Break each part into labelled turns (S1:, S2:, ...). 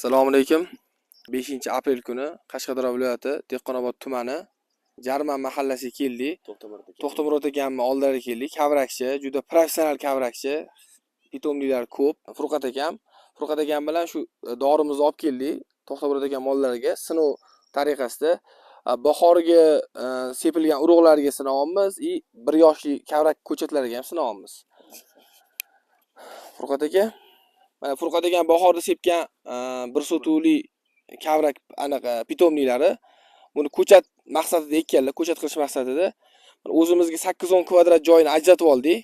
S1: Assalomu alaykum. 5-aprel kuni Qashqadaryo viloyati Dehqonobod tumani Jarman mahallasiga keldik. To'xtamurod akamning oldilariga keldik. Kavrakchi, juda professional kavrakchi. Pitomnilar ko'p. Furqat akam bilan shu dorimizni olib keldik. To'xtamurod akam oldilariga sinov tariqasida bahorgi sepilgan urug'larga sinovamiz, 1 yoshli kavrak ko'chatlariga ham sinovamiz. Furqat aka mana Furqat akam bahorda sepgan bir sotuvli kavrak anaqa pitomniklari buni ko'chat maqsadida ekkanlar, ko'chat qilish maqsadida o'zimizga 8-10 kvadrat joyini ajratib oldik.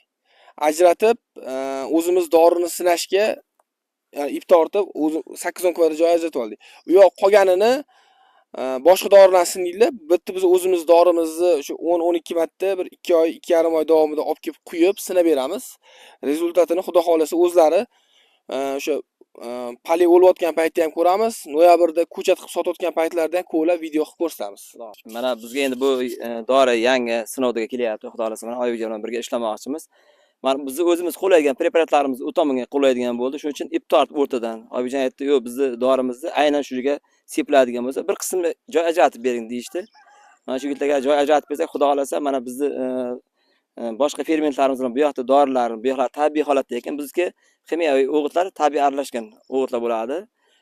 S1: Ajratib o'zimiz dorini sinashga ip tortib 8-10 kvadrat joy ajratib oldik. U yoq qolganini boshqa doridan sininglar. Bitta biz o'zimiz dorimizni shu 10-12 marta bir 2 oy, 2,5 oy davomida olib kelib quyib sinab beramiz. Rezultatini xudo xolasa o'zlari o'sha pali o'layotgan paytda ham ko'ramiz. Noyabrda ko'chat qilib sotayotgan paytlarda ham ko'plab video qilib ko'rsatamiz.
S2: Mana bizga endi bu dori yangi sinovga kelyapti. Xudo xolasa mana Oybek bilan birga ishlamoqchimiz. Mana biz o'zimiz qo'llaydigan preparatlarimiz o'tomonga qo'llaydigan bo'ldi. Shuning uchun ip tortib o'rtadan. Oybekjon aytdi, "Yo'q, bizni dorimizni aynan shu yerga sepiladigan bo'lsa, bir qismni joy ajratib bering" deyishdi. Mana shu yerga joy ajratib bersak, xudo xolasa mana bizni boshqa fermentlarimiz bilan bu yoqda dorilar, bu yoqlar tabiiy holatda ekan, bizga kimyoviy o'g'itlar tabiiy aralashgan o'g'itlar bo'ladi.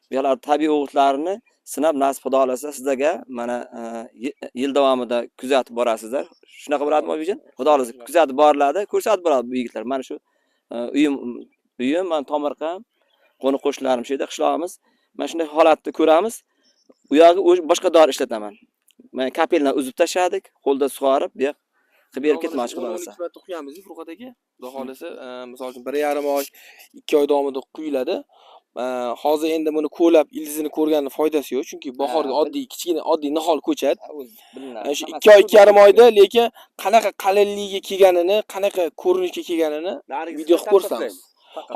S2: Bu yoqlar tabiiy o'g'itlarni sinab nasib xudo xolasa sizlarga mana yil davomida kuzatib borasizlar. Shunaqa bo'ladimi Oybekjon? Xudo xolasa kuzatib boriladi, ko'rsatib boradi bu yigitlar. Mana shu uyim, mana Tomirqam, qo'ni qo'shnilarim shu yerda qishlog'imiz. Mana shunday holatni ko'ramiz. U yog'i boshqa dori ishlataman. Men kapeldan uzib tashladik, qo'lda sug'orib, bu yoq qilib berib ketmoqchi xudo xolasa.
S1: 12 marta quyamiz, Furqat aka. Xudo xolasa, misol uchun 1,5 oy, 2 oy davomida quyiladi. Hozir endi buni ko'lab ildizini ko'rganning foydasi yo'q, chunki bahorga oddiy, kichkina, oddiy nihol ko'chat. Shu 2 oy, 2,5 oyda lekin qanaqa qalinligiga kelganini, qanaqa ko'rinishga kelganini video qilib ko'rsatamiz.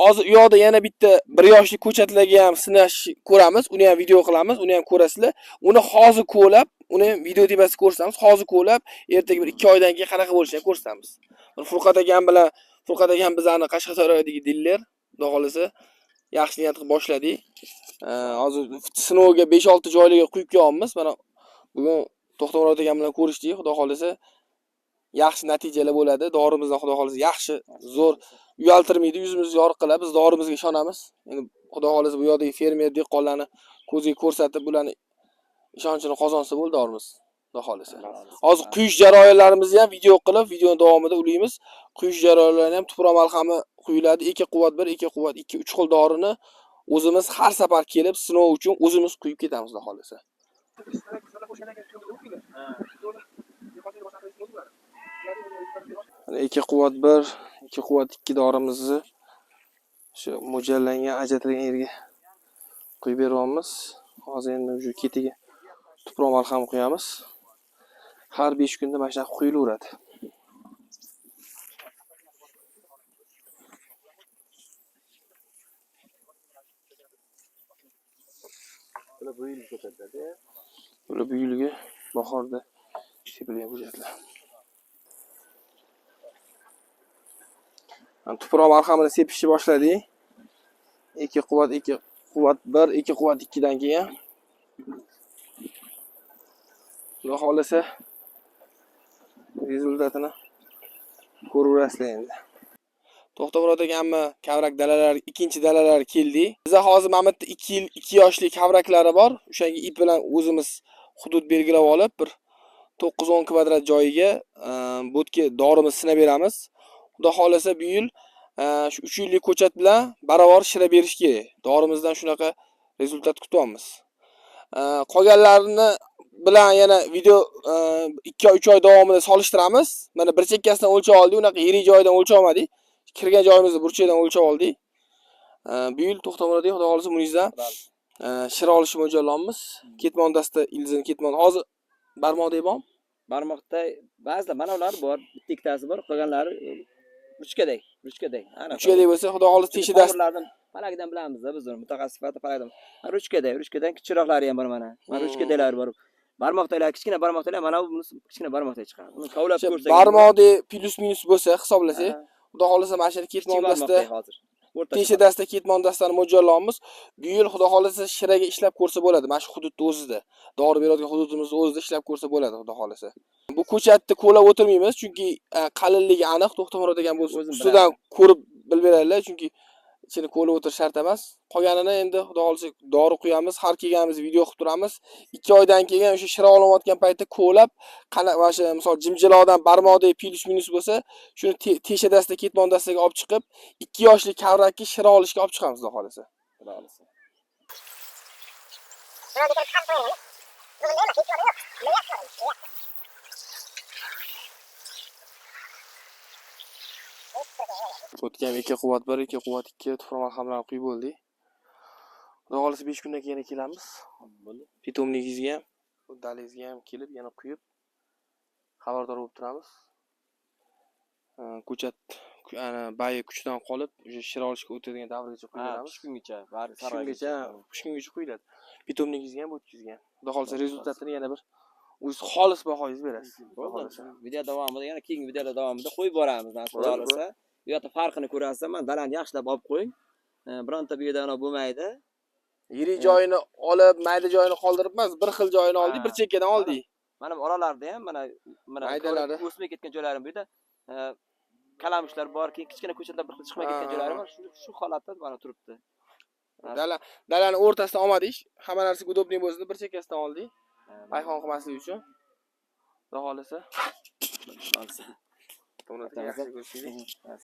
S1: Hozir u yoqda yana bitta 1 yoshli ko'chatlarga ham sinash ko'ramiz, uni ham video qilamiz, uni ham ko'rasizlar. Uni hozir ko'lab, uni ham video tepasida ko'rsatamiz. Hozir ko'lab, ertaga bir 2 oydan keyin qanaqa bo'lishini ko'rsatamiz. Furqat akam bilan bizani Qashqadaryodagi dillar, xudo xolasa yaxshi niyat qilib boshladik. Hozir sinovga 5-6 joylarga quyib qo'yamiz. Mana bugun To'xtamurod akam bilan ko'rishdik. Xudo xolasa yaxshi natijalar bo'ladi. Dorimizdan xudo xolasa yaxshi, zo'r uyaltirmaydi, yuzimizni yorug' qiladi. Biz dorimizga ishonamiz. Endi xudo xolasa bu yoqdagi fermer dehqonlarni ko'ziga ko'rsatib, bularni ishonchini qozonsa bo'ldi dorimiz. Xudo xolasa. Hozir quyish jarayonlarimizni ham video qilib, video davomida ulaymiz. Quyish jarayonlarini ham tuproq malhami quyiladi. 2 quvvat 1, 2 quvvat 2, 3 xil dorini o'zimiz har safar kelib sinov uchun o'zimiz quyib ketamiz xudo xolasa. 2 quvvat 1, 2 quvvat 2 dorimizni shu mo'ljallangan, ajratilgan yerga quyib beryapmiz. Hozir endi shu ketiga tuproq malhami qo'yamiz. Har 5 kunda mana shunaqa quyilaveradi. Bular bu yilgi bahorda sepilgan ko'chatlar. Tuproq malhamini sepishni boshladik. 2 quvvat 2 quvvat 1, 2 quvvat 2 dan keyin xudo xolasa rezultatini ko'raverasizlar endi. To'xtamurod akamni kavrak dalalari, ikkinchi dalalari keldi. Bizda hozir mana bu 2 yil, 2 yoshli kavraklari bor. O'shanga ip bilan o'zimiz hudud belgilab olib, bir 9-10 kvadrat joyiga bo'tga dorimiz sinab beramiz. Xudo xolasa bu yil shu 3 yillik ko'chat bilan barobar shira berish kerak. Dorimizdan shunaqa rezultat kutyapmiz. Qolganlarini bilan yana video 2-3 oy davomida solishtiramiz. Mana bir chekkasidan o'lchab oldik, unaqa yirik joydan o'lchab olmadik. Kirgan joyimizni burchakdan o'lchab oldik. Bu yil To'xtamurodga xudo xolasa buningizdan shira olish mo'ljallanmiz. Ketmondasida ildizini ketmon. Hozir barmoqdek bormi?
S2: Barmoqda ba'zida mana ular bor, bitta ikkitasi bor, qolganlari ruchkadek.
S1: Ruchkadek bo'lsa, xudo xolasa teshida
S2: palagidan bilamiz biz uni mutaxassis sifatida palagidan. Ruchkadan kichikroqlari ham bor mana. Mana ruchkadalar bor. Barmoqdalar, kichkina barmoqdalar, mana bu kichkina barmoqdek chiqadi. Uni kavlab ko'rsak,
S1: barmoqdek plus minus bo'lsa hisoblasak, xudo xolasa mana shu ketmondasida
S2: o'rtacha.
S1: tesha dasta, ketmon dastani mo'ljallaymiz. Bu yil xudo xolasa shiraga ishlab ko'rsa bo'ladi. Mana shu hududda o'zida. Dori beradigan hududimizda o'zida ishlab ko'rsa bo'ladi, xudo xolasa. Bu ko'chatni ko'lab o'tirmaymiz, chunki qalinligi aniq. To'xtamurod degan bo'lsa,
S2: O'zim
S1: ustidan ko'rib bilib beradilar, chunki ichini ko'lab o'tirish shart emas. Qolganini endi xudo xolasa dori quyamiz, har kelganimiz video qilib turamiz. 2 oydan keyin o'sha shira olayotgan paytda ko'lab, o'sha misol jimjiloqdan barmoqdagi plus minus bo'lsa, shuni tesha dasta, ketmon dastaga olib chiqib, 2 yoshli kavrakni shira olishga olib chiqamiz, xudo xolasa.
S2: Xudo xolasa.
S1: O'tgan 2 quvvat 1, 2 quvvat 2 tuproq malhamlarni quyib bo'ldik. Xudo xolasa 5 kundan keyin kelamiz. Bo'ldi. Pitomligingizga ham, dalingizga ham kelib, yana quyib xabardor bo'lib turamiz. Ko'chat ana bayi kuchdan qolib, o'sha shira olishga o'tadigan davrgacha quyamiz.
S2: 3 kungacha, bari
S1: Shungacha, 3 kungacha quyiladi. Pitomligingizga ham, o'tkizga ham. Xudo xolasa rezultatini yana bir o'z xolis bahoyingiz berasiz.
S2: Video davomida, yana keyingi videolar davomida qo'yib boramiz, xudo xolasa. Bu yerda farqini ko'rasiz, men dalani yaxshilab olib qo'ying. Bironta bu yerda bo'lmaydi.
S1: Yirik joyini olib, mayda joyini qoldirib emas, bir xil joyini oldik, bir chekkadan oldik.
S2: Mana bu oralarda ham mana
S1: Maydalari.
S2: o'smay ketgan joylarim bu yerda kalamushlar bor, keyin kichkina ko'chatlar bir xil chiqmay ketgan joylari bor. Shu holatda mana turibdi.
S1: Dalani o'rtasidan olmadik. Hamma narsa udobniy bo'lsin, bir chekkasidan oldik. Ayxon qilmaslik uchun. Xudo xolasa. To'g'ri, yaxshi ko'rishdik.